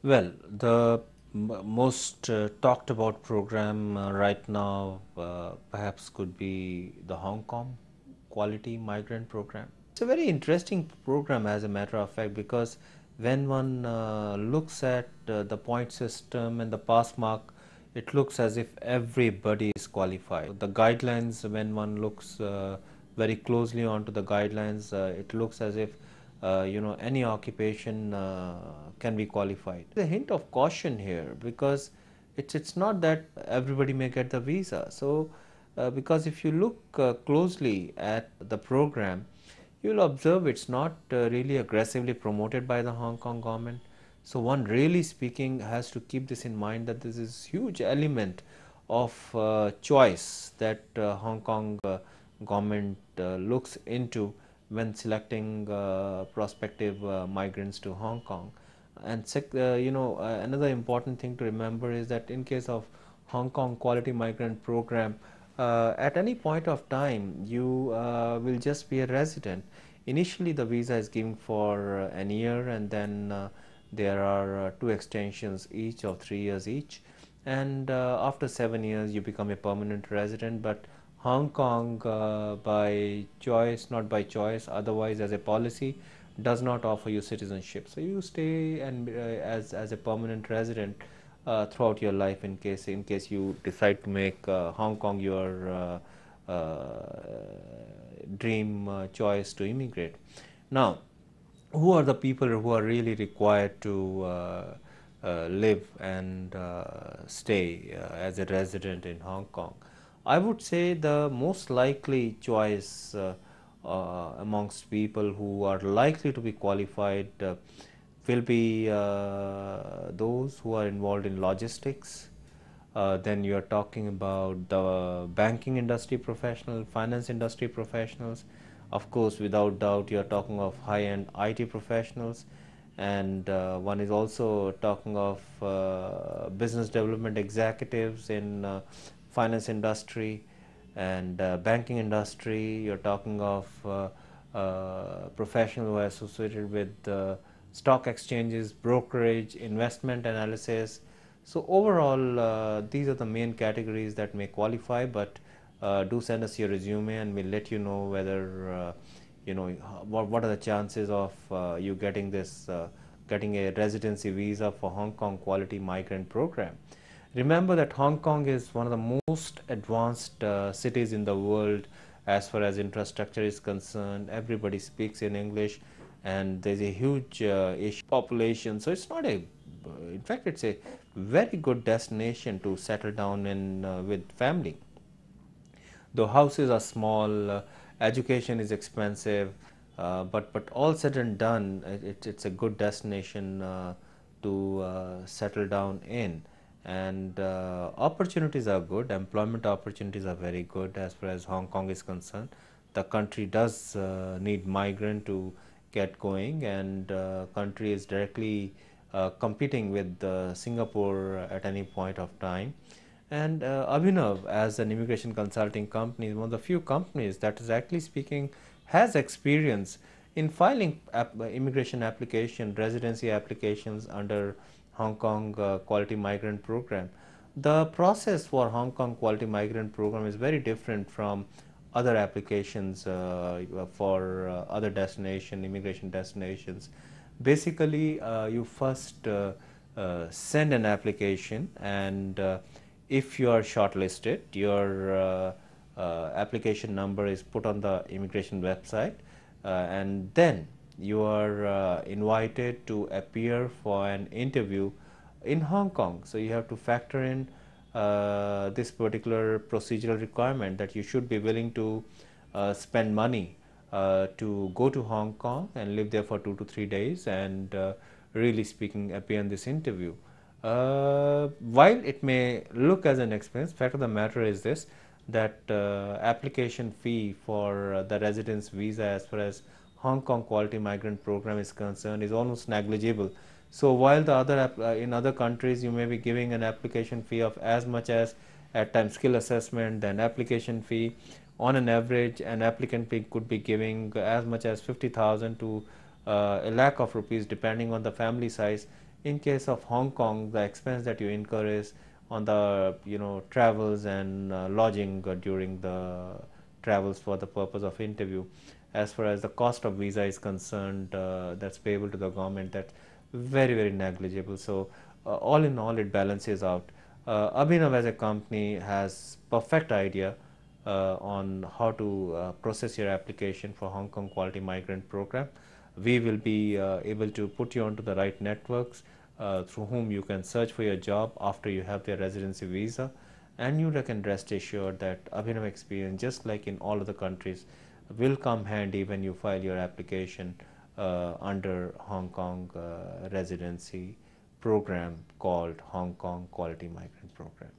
Well, the most talked about program right now perhaps could be the Hong Kong Quality Migrant Program. It's a very interesting program, as a matter of fact, because when one looks at the point system and the pass mark, it looks as if everybody is qualified. The guidelines, when one looks very closely onto the guidelines, it looks as if any occupation can be qualified. A hint of caution here, because it's not that everybody may get the visa. So because if you look closely at the program, you'll observe it's not really aggressively promoted by the Hong Kong government. So one, really speaking, has to keep this in mind, that this is huge element of choice that Hong Kong government looks into when selecting prospective migrants to Hong Kong. And another important thing to remember is that in case of Hong Kong Quality Migrant Program, at any point of time you will just be a resident. Initially the visa is given for an year, and then there are two extensions each of 3 years each, and after 7 years you become a permanent resident. But Hong Kong, by choice, not by choice, otherwise as a policy, does not offer you citizenship. So you stay and as a permanent resident throughout your life, in case you decide to make Hong Kong your dream choice to immigrate. Now, who are the people who are really required to live and stay as a resident in Hong Kong? I would say the most likely choice amongst people who are likely to be qualified will be those who are involved in logistics. Then you are talking about the banking industry professional, finance industry professionals. Of course, without doubt, you are talking of high-end IT professionals, and one is also talking of business development executives in finance industry and banking industry. You're talking of professionals who are associated with stock exchanges, brokerage, investment analysis. So overall, these are the main categories that may qualify, but do send us your resume and we'll let you know whether what are the chances of you getting a residency visa for Hong Kong Quality Migrant Program. Remember that Hong Kong is one of the most advanced cities in the world as far as infrastructure is concerned. Everybody speaks in English, and there's a huge Asian population. So it's not a, in fact, it's a very good destination to settle down in with family. Though houses are small, education is expensive, but all said and done, it's a good destination to settle down in. And opportunities are good. Employment opportunities are very good as far as Hong Kong is concerned. The country does need migrant to get going, and country is directly competing with Singapore at any point of time. And Abhinav, as an immigration consulting company, is one of the few companies that is actually speaking has experience in filing immigration application, residency applications under Hong Kong Quality Migrant Program. The process for Hong Kong Quality Migrant Program is very different from other applications for other immigration destinations. Basically, you first send an application, and if you are shortlisted, your application number is put on the immigration website, and then you are invited to appear for an interview in Hong Kong. So you have to factor in this particular procedural requirement, that you should be willing to spend money to go to Hong Kong and live there for 2 to 3 days, and really speaking, appear in this interview. While it may look as an expense, fact of the matter is this, that application fee for the residence visa as far as Hong Kong Quality Migrant Program is concerned is almost negligible. So while the other in other countries you may be giving an application fee of as much as, at times, skill assessment, then application fee, on an average an applicant could be giving as much as 50,000 to a lakh of rupees, depending on the family size. In case of Hong Kong, the expense that you incur is on the travels and lodging during the travels for the purpose of interview. As far as the cost of visa is concerned, that's payable to the government. That's very negligible. So all in all, it balances out. Abhinav as a company has perfect idea on how to process your application for Hong Kong Quality Migrant Program. We will be able to put you onto the right networks through whom you can search for your job after you have their residency visa, and you can rest assured that Abhinav experience, just like in all other countries, will come handy when you file your application under Hong Kong residency program called Hong Kong Quality Migrant Program.